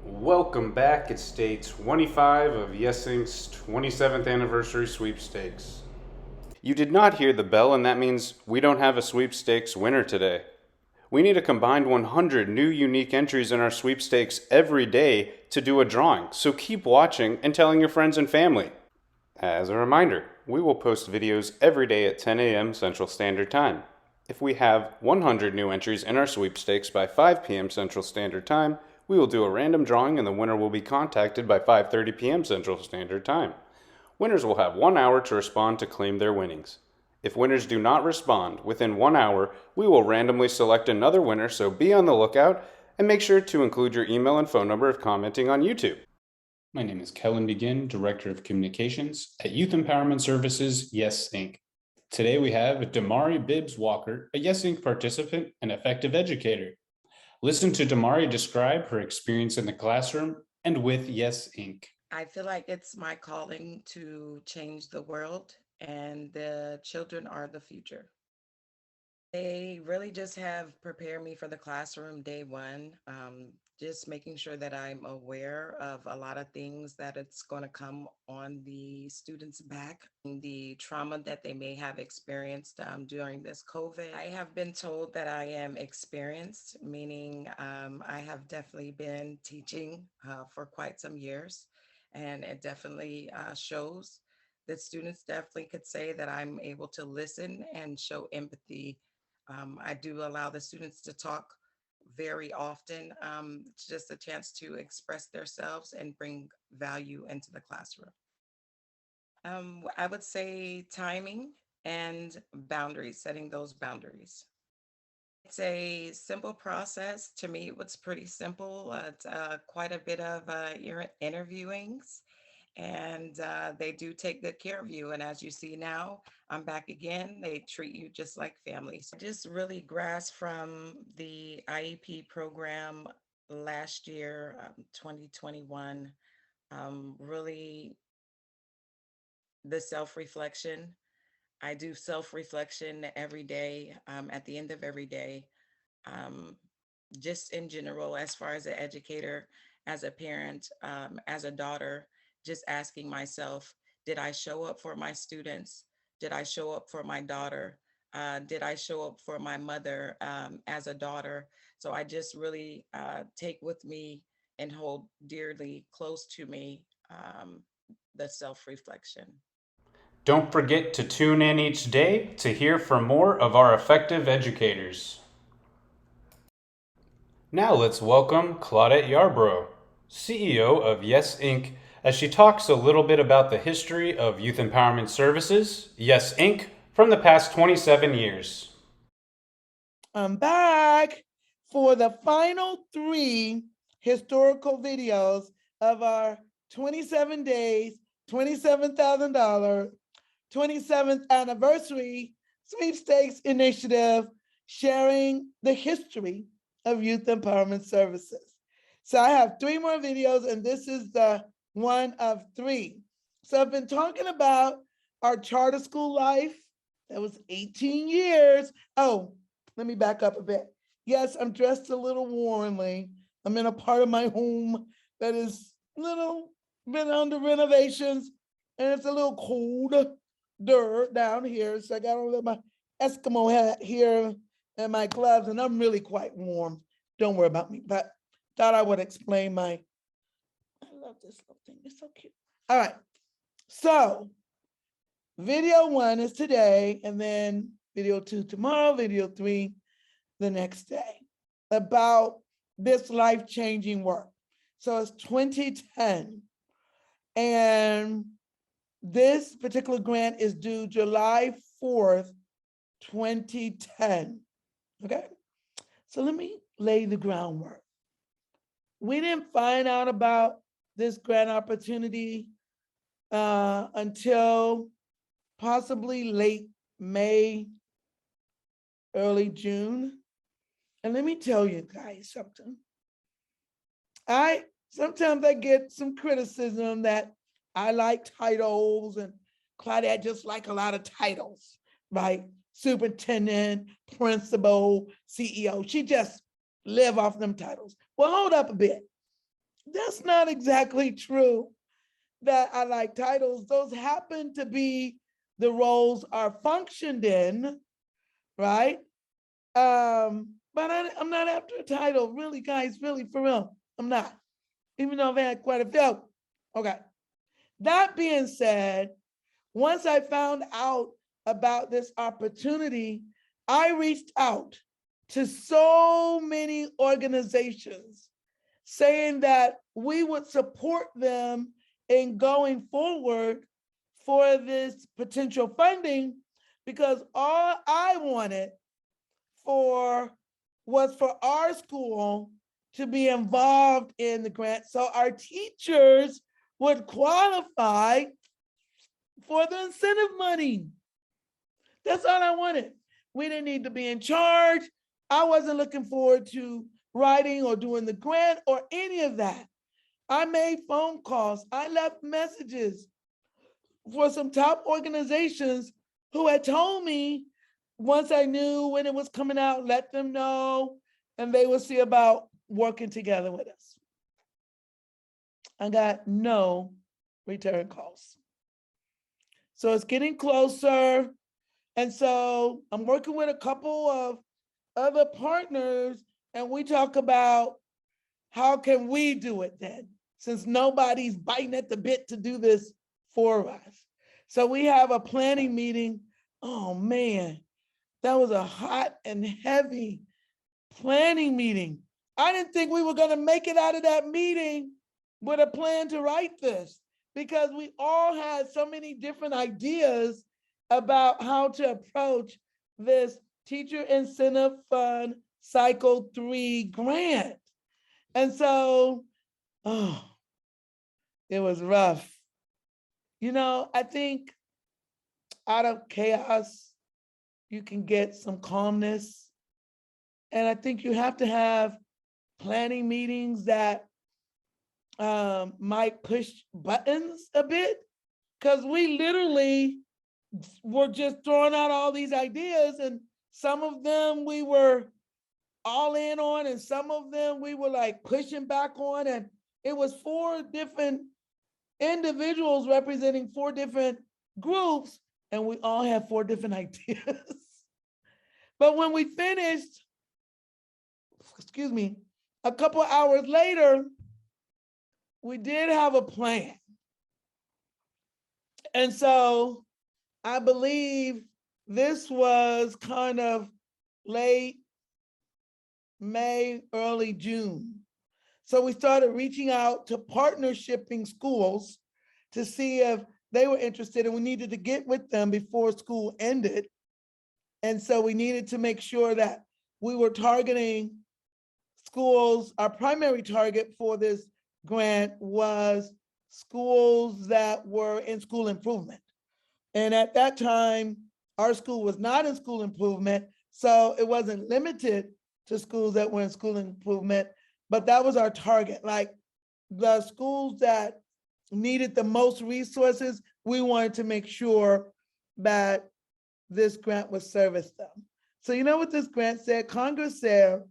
Welcome back. It's day 25 of Yes Inc.'s 27th anniversary sweepstakes. You did not hear the bell, and that means we don't have a sweepstakes winner today. We need a combined 100 new unique entries in our sweepstakes every day to do a drawing, so keep watching and telling your friends and family. As a reminder, we will post videos every day at 10 a.m. Central Standard Time. If we have 100 new entries in our sweepstakes by 5 p.m. Central Standard Time, we will do a random drawing and the winner will be contacted by 5:30 p.m. Central Standard Time. Winners will have 1 hour to respond to claim their winnings. If winners do not respond within 1 hour, we will randomly select another winner, so be on the lookout and make sure to include your email and phone number if commenting on YouTube. My name is Kellen Begin, Director of Communications at Youth Empowerment Services, Yes Inc. Today we have Damari Bibbs Walker, a Yes Inc. participant and effective educator. Listen to Damari describe her experience in the classroom and with Yes Inc. I feel like it's my calling to change the world, and the children are the future. They really just have prepared me for the classroom day one, just making sure that I'm aware of a lot of things that it's going to come on the students' back, the trauma that they may have experienced during this COVID. I have been told that I am experienced, meaning I have definitely been teaching for quite some years, and it definitely shows that students definitely could say that I'm able to listen and show empathy. I do allow the students to talk very often. It's just a chance to express themselves and bring value into the classroom. I would say timing and boundaries, setting those boundaries. It's a simple process. To me, it was pretty simple. It's quite a bit of interviewings, and they do take good care of you. And as you see now, I'm back again. They treat you just like family. So I just really grasped from the IEP program last year, 2021, really the self reflection. I do self reflection every day, at the end of every day. Um, just in general, as far as an educator, as a parent, as a daughter, just asking myself, did I show up for my students? Did I show up for my daughter? Did I show up for my mother as a daughter? So I just really take with me and hold dearly close to me the self reflection. Don't forget to tune in each day to hear from more of our effective educators. Now let's welcome Claudette Yarbrough, CEO of Yes Inc., as she talks a little bit about the history of youth empowerment services, Yes Inc., from the past 27 years. I'm back for the final three historical videos of our 27 days, $27,000, 27th anniversary sweepstakes initiative, sharing the history of youth empowerment services. So I have three more videos, and this is the one of three. So I've been talking about our charter school life. That was 18 years. Oh, let me back up a bit. Yes, I'm dressed a little warmly. I'm in a part of my home that is a little bit under renovations, and it's a little colder down here. So I got on my Eskimo hat here and my gloves, and I'm really quite warm. Don't worry about me. But thought I would explain my. I love this little thing. It's so cute. All right. So video one is today, and then video two tomorrow, video three the next day, about this life-changing work. So it's 2010, and this particular grant is due July 4th, 2010. Okay, so let me lay the groundwork. We didn't find out about this grant opportunity until possibly late May, early June. And let me tell you guys something. Sometimes I get some criticism that I like titles, and Claudette just like a lot of titles, right? Superintendent, principal, CEO. She just live off them titles. Well, hold up a bit. That's not exactly true that I like titles. Those happen to be the roles are functioned in, right? But I'm not after a title, really, guys, really, for real. I'm not, even though I've had quite a few. Okay. That being said, once I found out about this opportunity, I reached out to so many organizations saying that we would support them in going forward for this potential funding, because all I wanted for was for our school to be involved in the grant so our teachers would qualify for the incentive money. That's all I wanted. We didn't need to be in charge. I wasn't looking forward to writing or doing the grant or any of that. I made phone calls. I left messages for some top organizations who had told me once I knew when it was coming out, let them know, and they would see about working together with us. I got no return calls. So it's getting closer. And so I'm working with a couple of other partners, and we talk about how can we do it then, since nobody's biting at the bit to do this for us. So we have a planning meeting. Oh man, that was a hot and heavy planning meeting. I didn't think we were going to make it out of that meeting with a plan to write this, because we all had so many different ideas about how to approach this Teacher Incentive Fund Cycle 3 grant. And so, oh, it was rough. You know, I think out of chaos, you can get some calmness. And I think you have to have planning meetings that might push buttons a bit, because we literally were just throwing out all these ideas, and some of them we were all in on, and some of them we were like pushing back on. And it was 4 different individuals representing 4 different groups, and we all had 4 different ideas. But when we finished, excuse me, a couple hours later, we did have a plan. And so I believe this was kind of late May, early June. So we started reaching out to partnershiping schools to see if they were interested, and we needed to get with them before school ended. And so we needed to make sure that we were targeting schools. Our primary target for this grant was schools that were in school improvement. And at that time, our school was not in school improvement, so it wasn't limited to schools that were in school improvement, but that was our target. Like the schools that needed the most resources, we wanted to make sure that this grant would service them. So you know what this grant said? Congress said,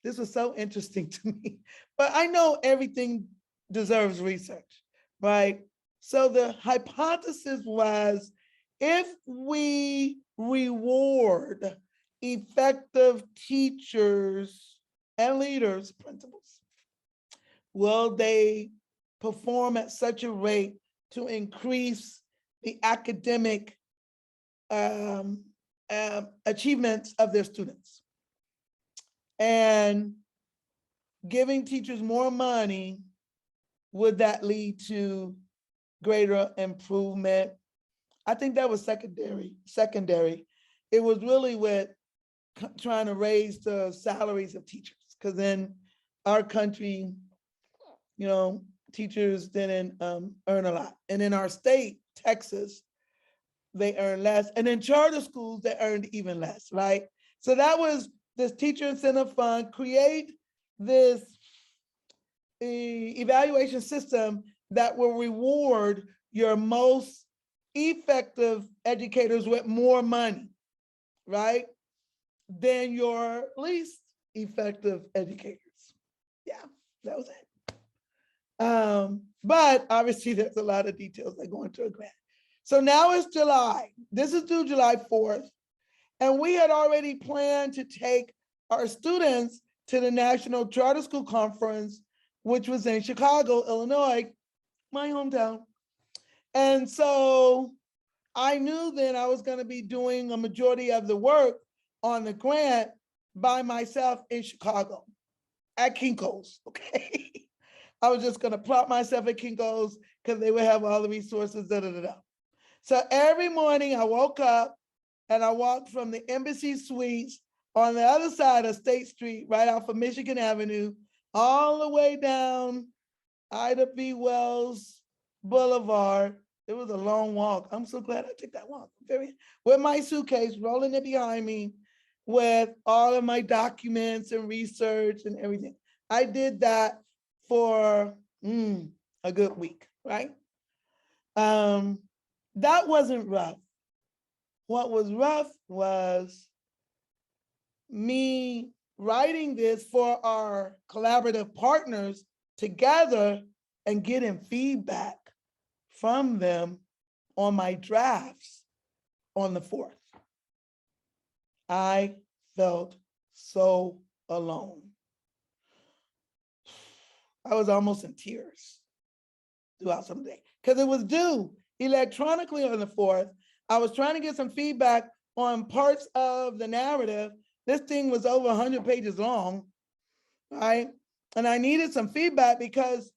this was so interesting to me, but I know everything deserves research, right? So the hypothesis was, if we reward effective teachers and leaders, principals, will they perform at such a rate to increase the academic achievements of their students? And giving teachers more money, would that lead to greater improvement? I think that was secondary. It was really with trying to raise the salaries of teachers, because in our country, you know, teachers didn't earn a lot. And in our state, Texas, they earn less. And in charter schools, they earned even less, right? So that was this teacher incentive fund, create this evaluation system that will reward your most effective educators with more money, right, than your least effective educators. Yeah, that was it. But obviously there's a lot of details that go into a grant. So now it's July. This is due July 4th. And we had already planned to take our students to the National Charter School Conference, which was in Chicago, Illinois, my hometown. And so I knew then I was going to be doing a majority of the work on the grant by myself in Chicago at Kinko's, okay? I was just going to plot myself at Kinko's because they would have all the resources, da, da, da, da. So every morning I woke up and I walked from the Embassy Suites on the other side of State Street, right off of Michigan Avenue, all the way down Ida B. Wells Boulevard. It was a long walk. I'm so glad I took that walk. With my suitcase, rolling it behind me with all of my documents and research and everything. I did that for a good week, right? That wasn't rough. What was rough was me writing this for our collaborative partners together and getting feedback from them on my drafts on the 4th. I felt so alone. I was almost in tears throughout some day because it was due electronically on the 4th. I was trying to get some feedback on parts of the narrative. This thing was over 100 pages long, right? And I needed some feedback because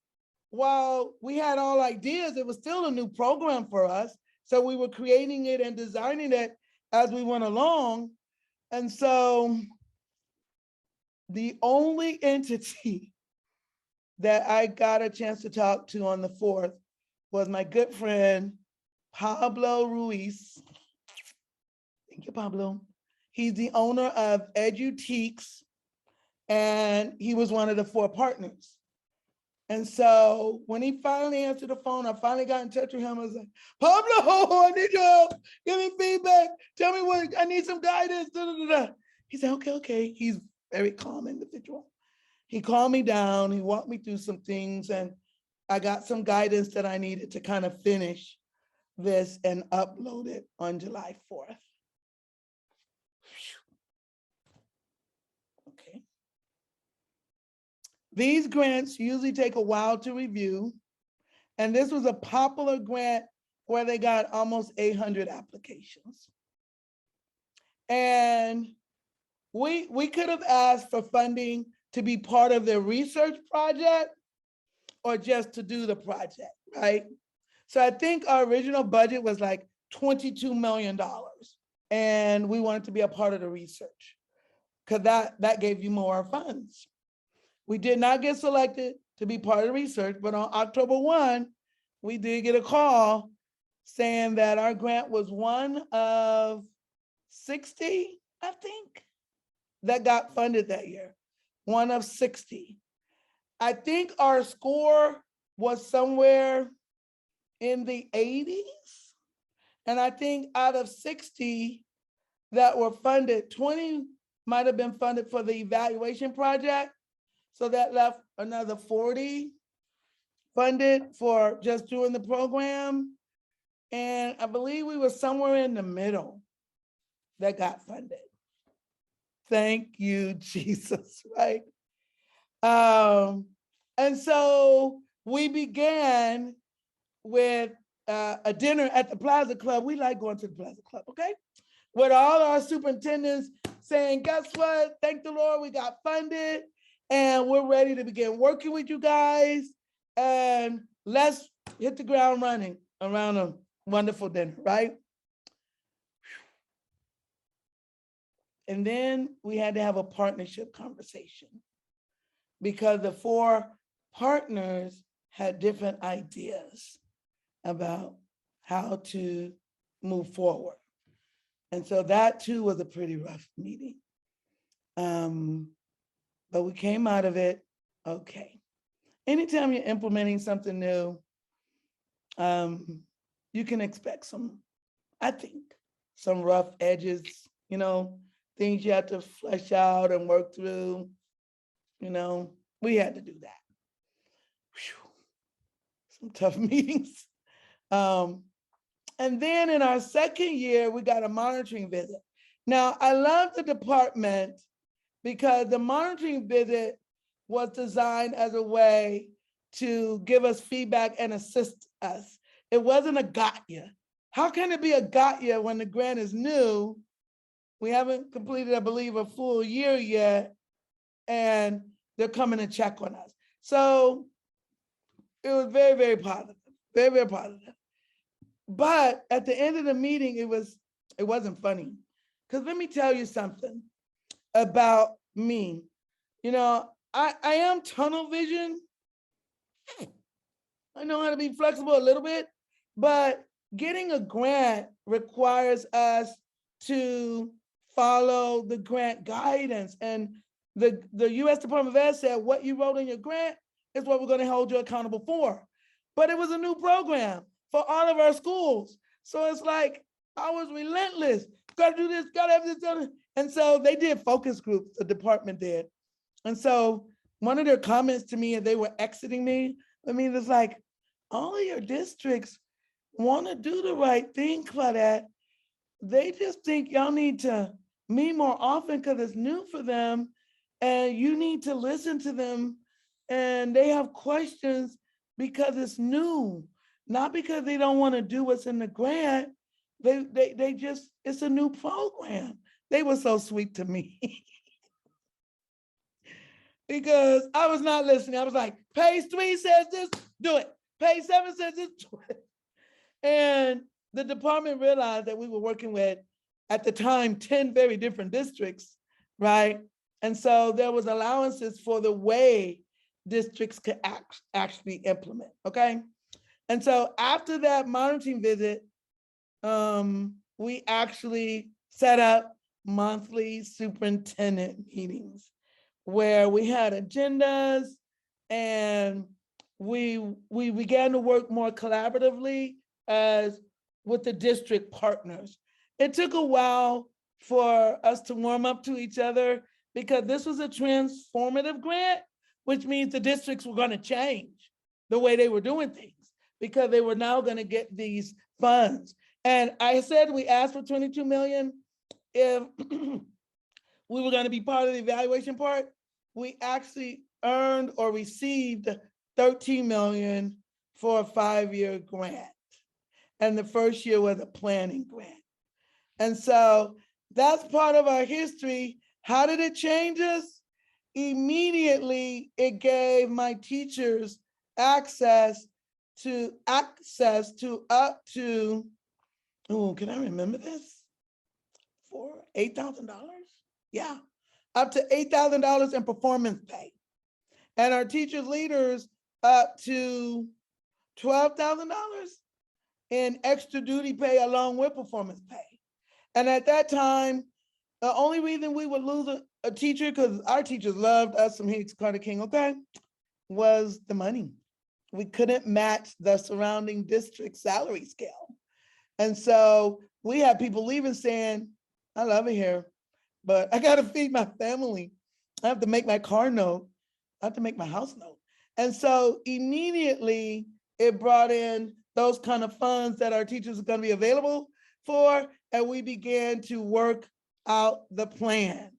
while we had all ideas, it was still a new program for us. So we were creating it and designing it as we went along. And so the only entity that I got a chance to talk to on the 4th was my good friend, Pablo Ruiz. Thank you, Pablo. He's the owner of EduTeeks, and he was one of the 4 partners. And so when he finally answered the phone, I finally got in touch with him. I was like, Pablo, I need your help. Give me feedback. Tell me what, I need some guidance. Da, da, da, da. He said, okay. He's a very calm individual. He calmed me down. He walked me through some things, and I got some guidance that I needed to kind of finish this and upload it on July 4th. Okay. These grants usually take a while to review, and this was a popular grant where they got almost 800 applications. And we could have asked for funding to be part of their research project or just to do the project, right? So I think our original budget was like $22 million, and we wanted to be a part of the research because that gave you more funds. We did not get selected to be part of the research, but on October 1, we did get a call saying that our grant was one of 60, I think, that got funded that year. One of 60. I think our score was somewhere in the 80s. And I think out of 60 that were funded, 20 might have been funded for the evaluation project. So that left another 40 funded for just doing the program. And I believe we were somewhere in the middle that got funded. Thank you, Jesus, right? And so we began with a dinner at the Plaza Club. We like going to the Plaza Club, okay? With all our superintendents saying, guess what? Thank the Lord, we got funded and we're ready to begin working with you guys. And let's hit the ground running around a wonderful dinner, right? And then we had to have a partnership conversation because the 4 partners had different ideas about how to move forward. And so that too was a pretty rough meeting. But we came out of it okay. Anytime you're implementing something new, you can expect some, I think, some rough edges, things you have to flesh out and work through. We had to do that. Whew. some tough meetings. And then in our second year, we got a monitoring visit. Now, I love the department because the monitoring visit was designed as a way to give us feedback and assist us. It wasn't a got ya. How can it be a got ya when the grant is new? We haven't completed, I believe, a full year yet, and they're coming to check on us. So it was very, very positive, very, very positive. But at the end of the meeting, it wasn't funny. Because let me tell you something about me. You know, I am tunnel vision. I know how to be flexible a little bit, but getting a grant requires us to follow the grant guidance. And the U.S. Department of Ed said, what you wrote in your grant is what we're going to hold you accountable for. But it was a new program for all of our schools. So it's like, I was relentless. Got to do this, got to have this done. And so they did focus groups, the department did. And so one of their comments to me, and they were exiting me, I mean, it's like, all of your districts want to do the right thing, Claudette. They just think y'all need to meet more often because it's new for them. And you need to listen to them. And they have questions because it's new, not because they don't want to do what's in the grant. They just, it's a new program. They were so sweet to me. Because I was not listening. I was like, page 3 says this, do it. Page 7 says this, do it. And the department realized that we were working with, at the time, 10 very different districts, right? And so there was allowances for the way districts could actually implement, okay? And so after that monitoring visit, we actually set up monthly superintendent meetings where we had agendas and we began to work more collaboratively as with the district partners. It took a while for us to warm up to each other because this was a transformative grant, which means the districts were going to change the way they were doing things because they were now going to get these funds. And I said we asked for 22 million if we were going to be part of the evaluation part. We actually earned or received 13 million for a 5-year grant. And the first year was a planning grant. And so that's part of our history. How did it change us? Immediately, it gave my teachers access to up to, oh, can I remember this? For $8,000? Yeah, up to $8,000 in performance pay. And our teachers leaders up to $12,000 in extra duty pay along with performance pay. And at that time, the only reason we would lose a teacher, because our teachers loved us from Hicks Carter King, okay, was the money. We couldn't match the surrounding district salary scale. And so we had people leaving saying, I love it here, but I got to feed my family. I have to make my car note. I have to make my house note. And so immediately it brought in those kind of funds that our teachers are going to be available for, and we began to work out the plan.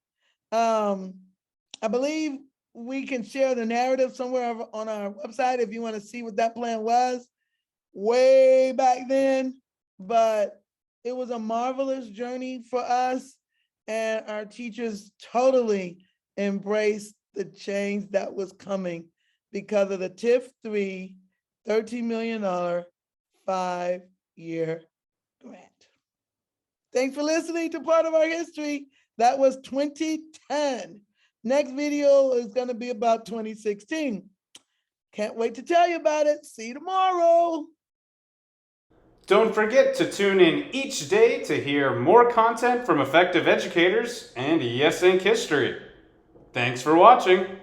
I believe we can share the narrative somewhere on our website if you want to see what that plan was way back then, but it was a marvelous journey for us, and our teachers totally embraced the change that was coming because of the TIF3 $13 million 5-year grant. Thanks for listening to part of our history. That was 2010. Next video is going to be about 2016. Can't wait to tell you about it. See you tomorrow. Don't forget to tune in each day to hear more content from effective educators and Yes Inc. history. Thanks for watching.